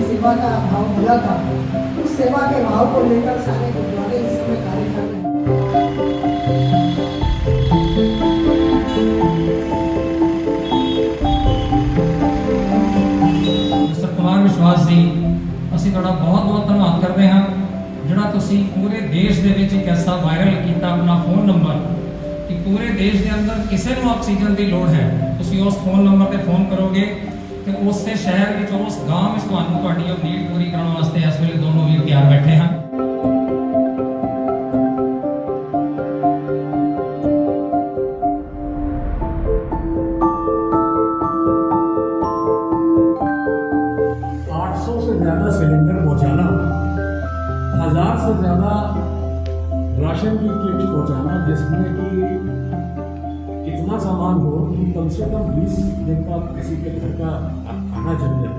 सेवा का भाव मिला था, उस सेवा के भाव को लेकर सारे गुरुद्वारे इस समय कार्य कर रहे हैं। मिस्टर कुमार विश्वास जी, ਅਸੀਂ ਤੁਹਾਡਾ ਬਹੁਤ ਧੰਨਵਾਦ ਕਰਦੇ ਹਾਂ ਜਿਹੜਾ ਤੁਸੀਂ ਪੂਰੇ ਦੇਸ਼ ਦੇ ਵਿੱਚ ਇੱਕ ਐਸਾ ਵਾਇਰਲ ਕੀਤਾ ਆਪਣਾ ਫੋਨ ਨੰਬਰ ਕਿ ਪੂਰੇ ਦੇਸ਼ ਦੇ ਅੰਦਰ ਕਿਸੇ ਨੂੰ ਆਕਸੀਜਨ ਦੀ ਲੋੜ ਹੈ, ਤੁਸੀਂ ਉਸ ਫੋਨ ਨੰਬਰ ਤੇ ਫੋਨ ਕਰੋਗੇ ਤੇ ਉਸੇ ਸ਼ਹਿਰ ਵਿੱਚ ਉਸ ਗਾਂਵ ਵਿੱਚ ਤੁਹਾਨੂੰ ਤੁਹਾਡੀ ਉਹ ਨੀਡ ਪੂਰੀ ਕਰਨ ਵਾਸਤੇ ਇਸ ਵੇਲੇ ਦੋਨੋਂ ਵੀਰ ਤਿਆਰ ਬੈਠੇ ਹਨ। ज़्यादा सिलेंडर पहुंचाना, 1000 से ज़्यादा राशन की किट पहुंचाना, जिसमें कि इतना सामान हो कि कम से कम 20 दिन का किसी के घर का खाना चल जाए।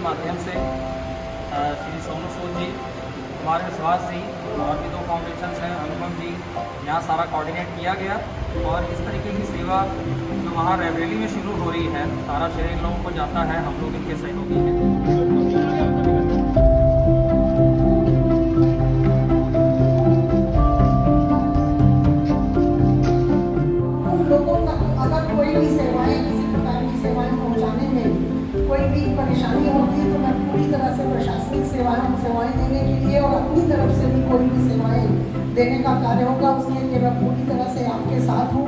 माध्यम से श्री सोनू सूद जी, कुमार विश्वास जी और भी 2 फाउंडेशन हैं, अनुपम जी, यहाँ सारा कोऑर्डिनेट किया गया और इस तरीके की सेवा जो वहाँ रायबरेली में शुरू हो रही है, सारा शहर इन लोगों को जाता है, हम लोग इनके सहयोगी हैं। कोई भी परेशानी होती है तो मैं पूरी तरह से प्रशासनिक सेवाएं देने के लिए और अपनी तरफ से भी कोई भी सेवाएं देने का कार्य होगा उसके लिए मैं पूरी तरह से आपके साथ हूँ।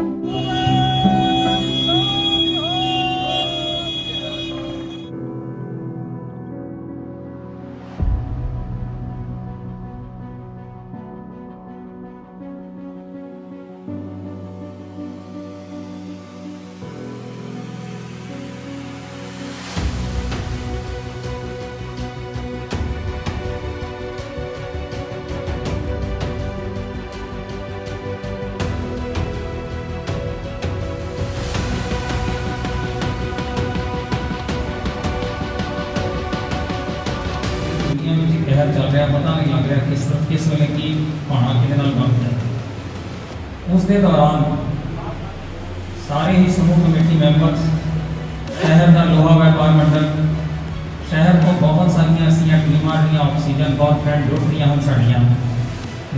कहर चल रहा, पता नहीं लग रहा किस वेले की भाणा कि बन जाए। उस दे दौरान सारे ही समूह कमेटी मैंबर्स, शहर का लोहा व्यापार मंडल, शहर को बहुत सारिया ऐसा टीमां जो ऑक्सीजन फॉर फ्रेंड जुड़ रही हैं साड़ियाँ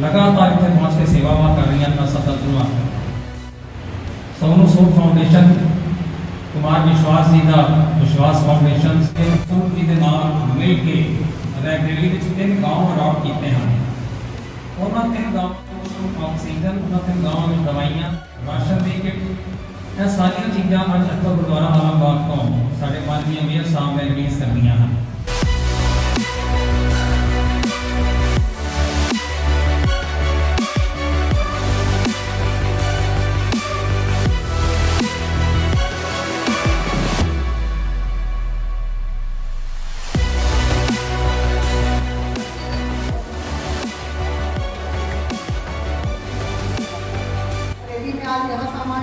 लगातार इतने पहुँच के सेवावां कर रही हैं। मैं सतत धन्यवाद सोनू सूद फाउंडेशन, कुमार विश्वास जी का विश्वास फाउंडेशन सूद जी के नाल मिल के रायबरेली में 3 गाँव अडॉप्ट किए हैं। उन्होंने 3 गाँव ऑक्सीजन, 3 गाँव में दवाइयाँ, राशन की किट, यह सारिया चीज़ा अज अकबर गुरुद्वारा आलमबाग तो साढ़े माननीय मेयर साहब ने रिलीज़ कर दी हैं।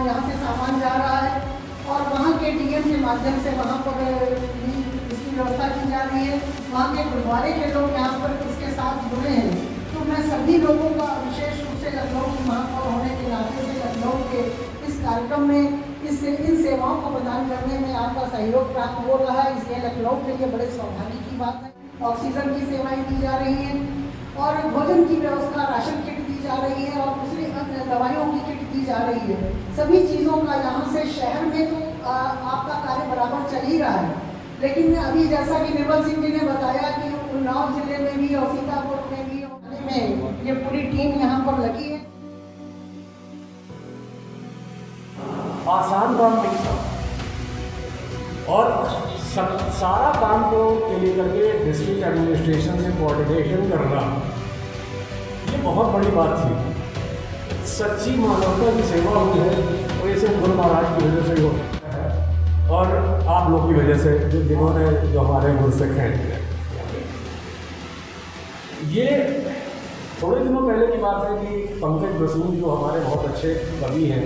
यहाँ से सामान जा रहा है और वहाँ के डीएम के माध्यम से वहाँ पर इसकी व्यवस्था की जा रही है। वहाँ के गुरुद्वारे के लोग यहाँ पर इसके साथ जुड़े हैं, तो मैं सभी लोगों का विशेष रूप से लखनऊ की महापौर होने के नाते से लखनऊ के इस कार्यक्रम में इन सेवाओं को प्रदान करने में आपका सहयोग प्राप्त हो रहा है, इसलिए लखनऊ के लिए बड़े सौभाग्य की बात है। ऑक्सीजन की सेवाएँ दी जा रही हैं और भोजन की व्यवस्था, राशन किट दी जा रही है और दूसरी दवाइयों की किट दी जा रही है। सभी चीज़ों का यहाँ से शहर में तो आपका कार्य बराबर चल ही रहा है, लेकिन अभी जैसा कि निर्मल सिंह जी ने बताया कि उन्नाव जिले में भी और सीतापुर में भी ये पूरी टीम यहाँ पर लगी है। आसान काम नहीं था, और सारा काम को लेकर के डिस्ट्रिक्ट एडमिनिस्ट्रेशन से कोऑर्डिनेशन करना ये बहुत बड़ी बात थी। सच्ची मानवता की सेवा हुई है, और ये सिर्फ गुरु महाराज की वजह से ही होता है, और आप लोग की वजह से जिन्होंने जो हमारे गुरसिख हैं। ये थोड़े दिनों पहले की बात है कि पंकज रसूल जो हमारे बहुत अच्छे कवि हैं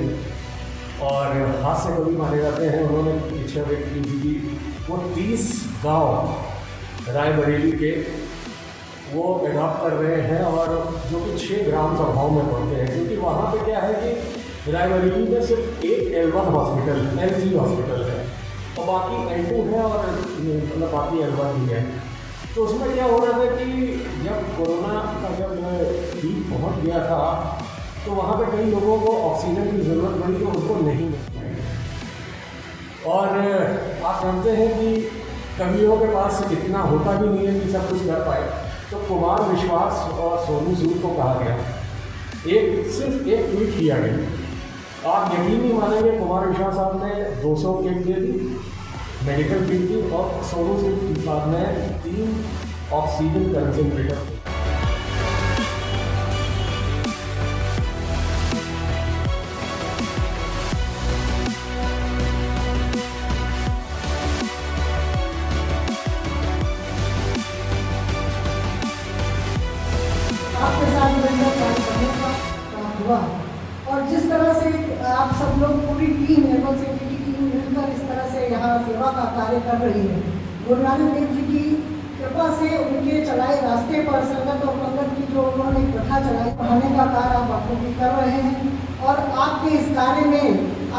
और हास्य कवि माने जाते हैं, उन्होंने इच्छा व्यक्त की थी कि वो 30 गांव रायबरेली के वो एडॉप्ट कर रहे हैं, और जो कि 6 ग्राम सभाओं में पड़ते हैं, क्योंकि वहाँ पे क्या है कि रायबरेली में सिर्फ एक L1 हॉस्पिटल, L3 हॉस्पिटल है, और बाकी L2 है, और मतलब बाकी L1 ही है। तो उसमें क्या हो रहा था कि जब कोरोना का जब पीक पहुँच गया था, तो वहाँ पे कई लोगों को ऑक्सीजन की ज़रूरत पड़ी, तो उनको नहीं मिल पाई। और आप जानते हैं कि कवियों के पास इतना होता भी नहीं है कि सब कुछ कर पाए, तो कुमार विश्वास और सोनू सूद को कहा गया, सिर्फ एक ट्वीट किया गया। आप यकीन नहीं मानेंगे, कुमार विश्वास साहब ने 200 किट दे दी, मेडिकल किट दी, और सोनू सूद साहब ने 3 ऑक्सीजन कंसनट्रेटर। आपके साथ मिलकर काम करने का काम हुआ, और जिस तरह से आप सब लोग पूरी टीम एग्रोसिटी की टीम मिलकर इस तरह से यहाँ सेवा का कार्य कर रही है, गुरु नानक देव जी की कृपा से उनके चलाए रास्ते पर संगत और पंगत की जो उन्होंने प्रथा चलाई, पढ़ाने का कार्य आप बापू भी कर रहे हैं, और आपके इस कार्य में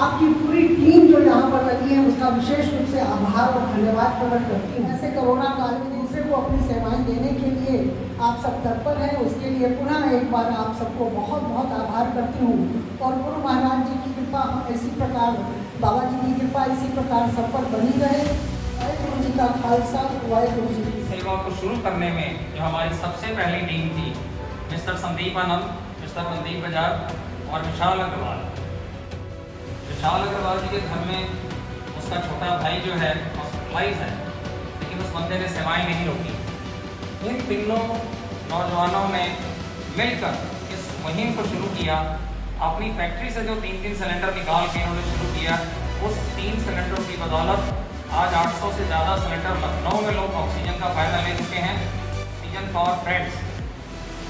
आपकी पूरी टीम जो यहाँ पर लगी है उसका विशेष रूप से आभार और धन्यवाद प्रकट करती हूँ। ऐसे कोरोना काल में दूसरे को अपनी सेवाएं देने के लिए आप सब तत्पर हैं, उसके लिए पुनः एक बार आप सबको बहुत बहुत आभार करती हूँ, और गुरु महाराज जी की कृपा हम इसी प्रकार, बाबा जी की कृपा इसी प्रकार सब पर बनी रहे। वाहिगुरु जी का खालसा, वाहिगुरु जी की सेवा को शुरू करने में जो हमारी सबसे पहली टीम थी, मिस्टर संदीप आनंद, मिस्टर मनदीप बजाज और विशाल अग्रवाल। विशाल अग्रवाल जी के घर में उसका छोटा भाई जो है हॉस्पिटलाइज है, लेकिन उस बंदे ने सेवाएं नहीं रोकी। इन तीनों नौजवानों ने मिलकर इस मुहिम को शुरू किया। अपनी फैक्ट्री से जो 3-3 सिलेंडर निकाल के उन्होंने शुरू किया, उस 3 सिलेंडरों की बदौलत आज 800 से ज़्यादा सिलेंडर लखनऊ में लोग ऑक्सीजन का फायदा ले चुके हैं। ऑक्सीजन फॉर फ्रेंड्स,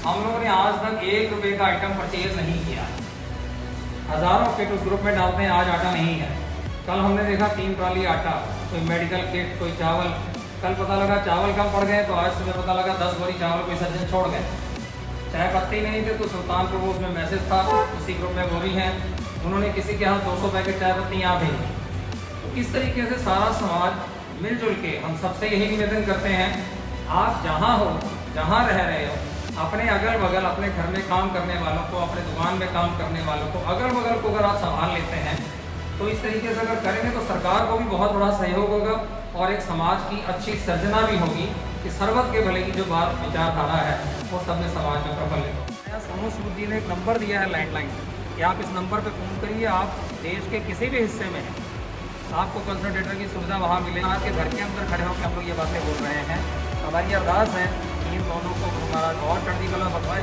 हम लोगों ने आज तक 1 रुपये का आइटम परचेज नहीं किया। हज़ारों किट उस ग्रुप में डालते हैं, आज आटा नहीं है। कल हमने देखा 3 ट्रॉली आटा, कोई मेडिकल किट, कोई चावल। कल पता लगा चावल कम पड़ गए, तो आज सुबह पता लगा 10 बोरी चावल कोई सज्जन छोड़ गए। चाय पत्ती नहीं थे तो सुल्तानपुर वो उसमें मैसेज था, उसी ग्रुप में वो भी हैं, उन्होंने किसी के यहाँ 200 पैकेट चाय पत्ती यहाँ भेजी। तो इस तरीके से सारा समाज मिलजुल के हम सबसे यही निवेदन करते हैं, आप जहाँ हो, जहाँ रह रहे हो, अपने अगल बगल, अपने घर में काम करने वालों को, अपने दुकान में काम करने वालों को, अगल बगल को अगर आप संभाल लेते हैं, तो इस तरीके से अगर करेंगे तो सरकार को भी बहुत बड़ा सहयोग होगा, और एक समाज की अच्छी सर्जना भी होगी कि सर्वत के भले की जो बात विचारधारा है वो सब में समाज में प्रफुल्लित हो। सोनू सूद जी ने एक नंबर दिया है लैंडलाइन कि आप इस नंबर पर फ़ोन करिए, आप देश के किसी भी हिस्से में हैं, आपको कंसल्टेटर की सुविधा वहाँ मिलेगी। आपके घर के अंदर खड़े होकर हम लोग ये बातें बोल रहे हैं। हमारी अरदास है कि इन दोनों को गुरु महाराज और चढ़ती कला बतवाए।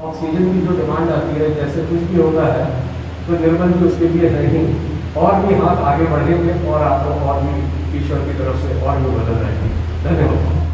ऑक्सीजन की जो डिमांड आती है, जैसे कुछ भी होता है तो निर्मल जी उसके लिए है ही, और भी हाथ आगे बढ़ेंगे और आपको और भी ईश्वर की तरफ से और भी मदद आएगी। धन्यवाद।